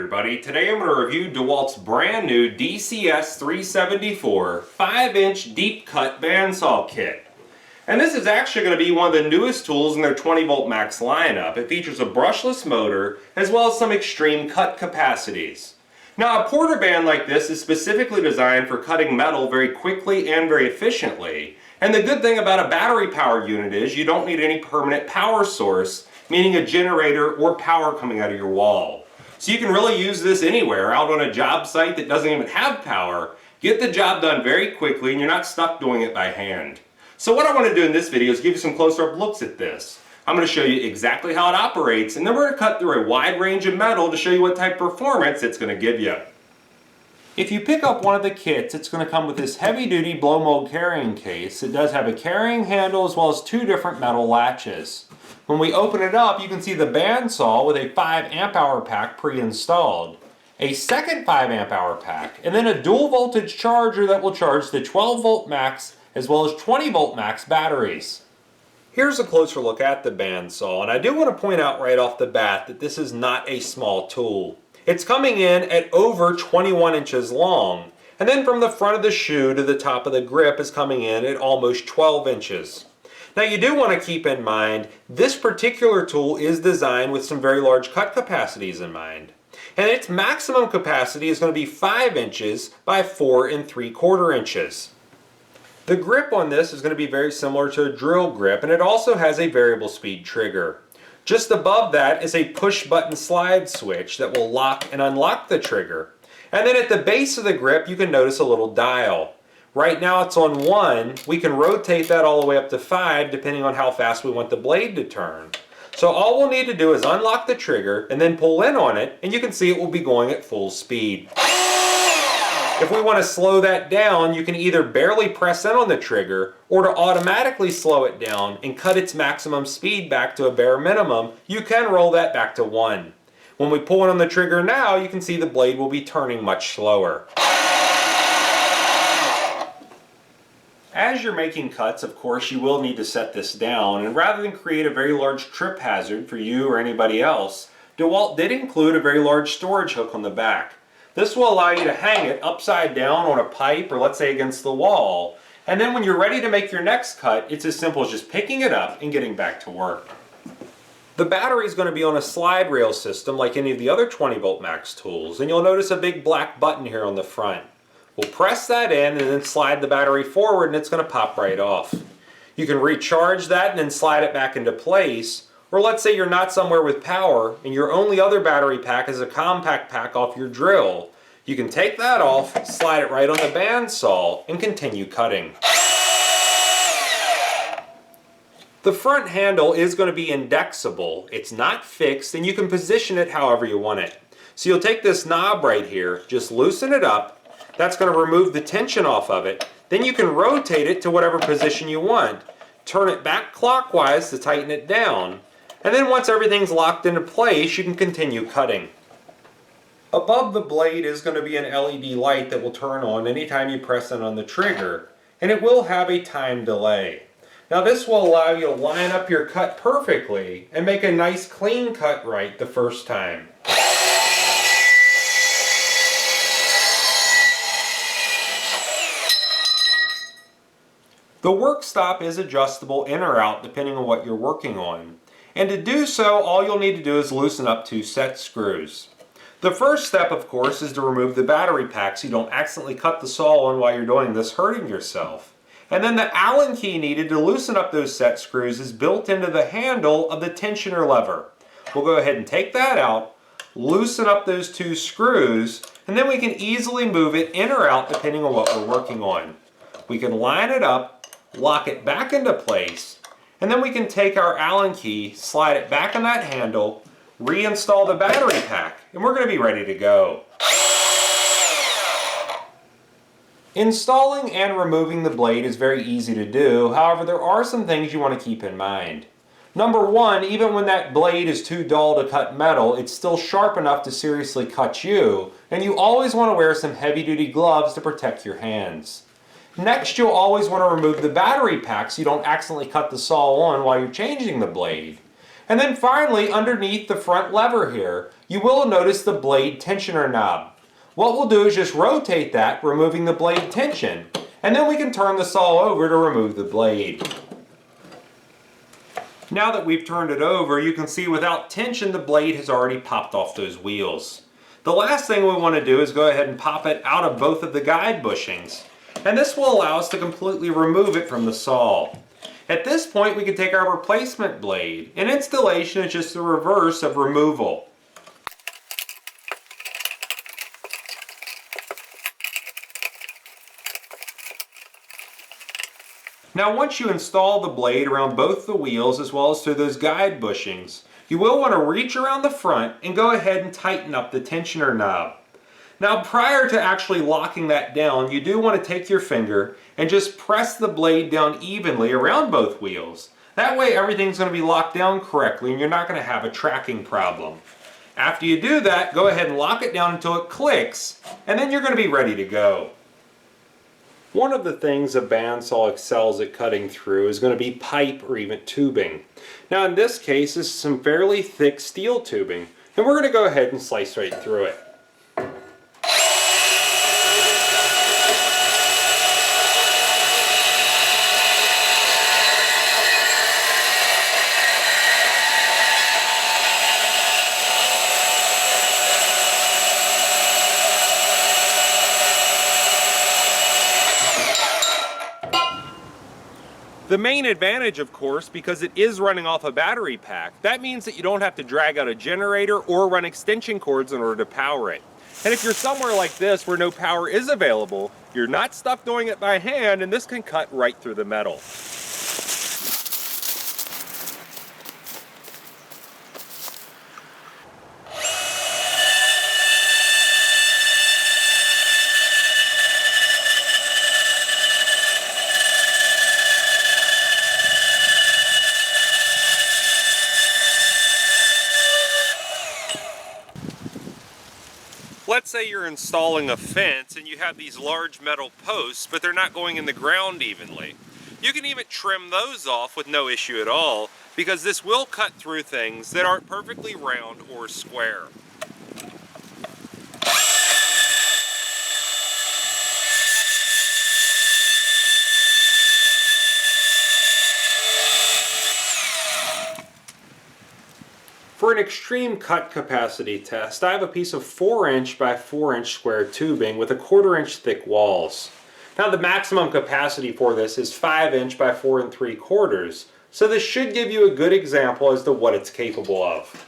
everybody. Today I'm going to review DEWALT's brand new DCS374 5-inch deep cut bandsaw kit. And this is actually going to be one of the newest tools in their 20 volt max lineup. It features a brushless motor as well as some extreme cut capacities. Now a porter band like this is specifically designed for cutting metal very quickly and very efficiently. And the good thing about a battery powered unit is you don't need any permanent power source, meaning a generator or power coming out of your wall. So you can really use this anywhere, out on a job site that doesn't even have power, get the job done very quickly and you're not stuck doing it by hand. So what I want to do in this video is give you some closer up looks at this. I'm going to show you exactly how it operates, and then we're going to cut through a wide range of metal to show you what type of performance it's going to give you. If you pick up one of the kits, it's going to come with this heavy duty blow mold carrying case. It does have a carrying handle as well as two different metal latches. When we open it up, you can see the bandsaw with a 5 amp hour pack pre-installed, a second 5 amp hour pack, and then a dual voltage charger that will charge the 12 volt max as well as 20 volt max batteries. Here's a closer look at the bandsaw, and I do want to point out right off the bat that this is not a small tool. It's coming in at over 21 inches long, and then from the front of the shoe to the top of the grip is coming in at almost 12 inches. Now you do want to keep in mind, this particular tool is designed with some very large cut capacities in mind. And its maximum capacity is going to be 5 inches by 4 3/4 inches. The grip on this is going to be very similar to a drill grip, and it also has a variable speed trigger. Just above that is a push button slide switch that will lock and unlock the trigger. And then at the base of the grip you can notice a little dial. Right now it's on 1, we can rotate that all the way up to 5 depending on how fast we want the blade to turn. So all we'll need to do is unlock the trigger and then pull in on it, and you can see it will be going at full speed. If we want to slow that down, you can either barely press in on the trigger, or to automatically slow it down and cut its maximum speed back to a bare minimum, you can roll that back to 1. When we pull in on the trigger now, you can see the blade will be turning much slower. As you're making cuts, of course, you will need to set this down, and rather than create a very large trip hazard for you or anybody else, DEWALT did include a very large storage hook on the back. This will allow you to hang it upside down on a pipe or let's say against the wall, and then when you're ready to make your next cut, it's as simple as just picking it up and getting back to work. The battery is going to be on a slide rail system like any of the other 20 volt max tools, and you'll notice a big black button here on the front. We'll press that in and then slide the battery forward and it's going to pop right off. You can recharge that and then slide it back into place, or let's say you're not somewhere with power and your only other battery pack is a compact pack off your drill. You can take that off, slide it right on the bandsaw, and continue cutting. The front handle is going to be indexable. It's not fixed and you can position it however you want it. So you'll take this knob right here, just loosen it up. That's going to remove the tension off of it. Then you can rotate it to whatever position you want. Turn it back clockwise to tighten it down. And then once everything's locked into place, you can continue cutting. Above the blade is going to be an LED light that will turn on anytime you press in on the trigger. And it will have a time delay. Now this will allow you to line up your cut perfectly and make a nice clean cut right the first time. The work stop is adjustable in or out depending on what you're working on. And to do so, all you'll need to do is loosen up 2 set screws. The first step, of course, is to remove the battery pack so you don't accidentally cut the saw on while you're doing this, hurting yourself. And then the Allen key needed to loosen up those set screws is built into the handle of the tensioner lever. We'll go ahead and take that out, loosen up those 2 screws, and then we can easily move it in or out depending on what we're working on. We can line it up, lock it back into place, and then we can take our Allen key, slide it back on that handle, reinstall the battery pack, and we're going to be ready to go. Installing and removing the blade is very easy to do, however there are some things you want to keep in mind. Number 1, even when that blade is too dull to cut metal, it's still sharp enough to seriously cut you, and you always want to wear some heavy-duty gloves to protect your hands. Next, you'll always want to remove the battery pack so you don't accidentally cut the saw on while you're changing the blade. And then finally, underneath the front lever here, you will notice the blade tensioner knob. What we'll do is just rotate that, removing the blade tension, and then we can turn the saw over to remove the blade. Now that we've turned it over, you can see without tension the blade has already popped off those wheels. The last thing we want to do is go ahead and pop it out of both of the guide bushings. And this will allow us to completely remove it from the saw. At this point we can take our replacement blade, and installation is just the reverse of removal. Now once you install the blade around both the wheels as well as through those guide bushings, you will want to reach around the front and go ahead and tighten up the tensioner knob. Now prior to actually locking that down, you do want to take your finger and just press the blade down evenly around both wheels. That way everything's going to be locked down correctly and you're not going to have a tracking problem. After you do that, go ahead and lock it down until it clicks, and then you're going to be ready to go. One of the things a bandsaw excels at cutting through is going to be pipe or even tubing. Now in this case, this is some fairly thick steel tubing, and we're going to go ahead and slice right through it. The main advantage, of course, because it is running off a battery pack, that means that you don't have to drag out a generator or run extension cords in order to power it. And if you're somewhere like this where no power is available, you're not stuck doing it by hand, and this can cut right through the metal. Let's say you're installing a fence and you have these large metal posts, but they're not going in the ground evenly. You can even trim those off with no issue at all, because this will cut through things that aren't perfectly round or square. For an extreme cut capacity test, I have a piece of 4" by 4" square tubing with a 1/4" thick walls. Now the maximum capacity for this is 5" by 4 3/4, so this should give you a good example as to what it's capable of.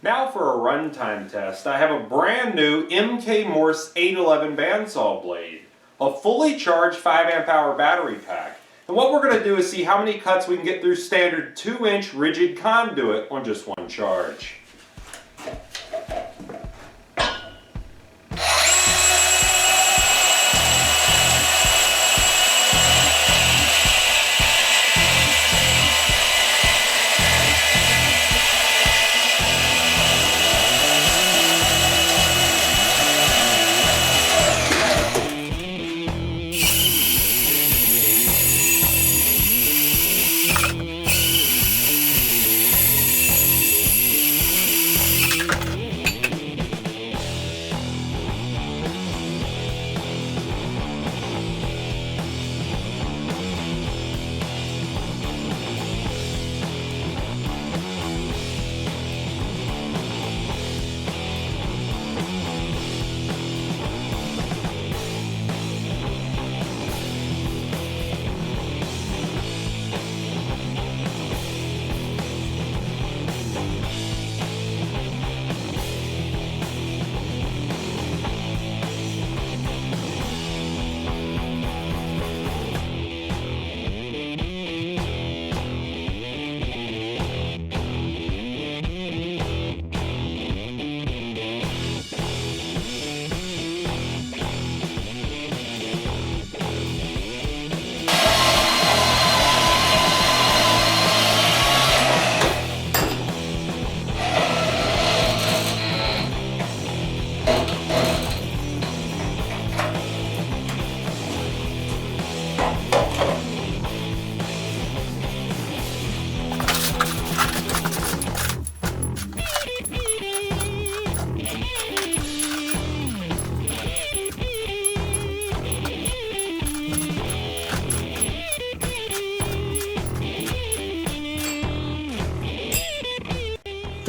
Now for a runtime test, I have a brand new MK Morse 811 bandsaw blade, a fully charged 5" battery pack, and what we're going to do is see how many cuts we can get through standard 2" rigid conduit on just one charge.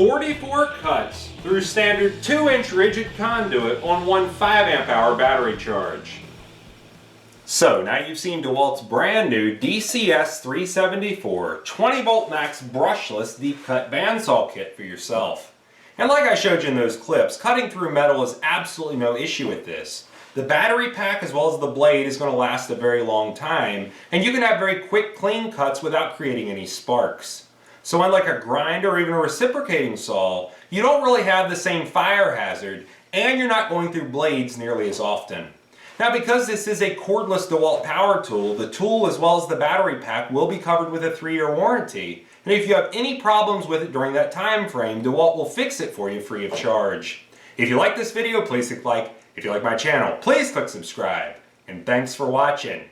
44 cuts through standard 2-inch rigid conduit on one 5 amp hour battery charge. So now you've seen DEWALT's brand new DCS374 20 volt max brushless deep cut bandsaw kit for yourself. And like I showed you in those clips, cutting through metal is absolutely no issue with this. The battery pack as well as the blade is going to last a very long time, and you can have very quick clean cuts without creating any sparks. So unlike a grinder or even a reciprocating saw, you don't really have the same fire hazard, and you're not going through blades nearly as often. Now because this is a cordless DEWALT power tool, the tool as well as the battery pack will be covered with a 3-year warranty. And if you have any problems with it during that time frame, DEWALT will fix it for you free of charge. If you like this video, please click like. If you like my channel, please click subscribe. And thanks for watching.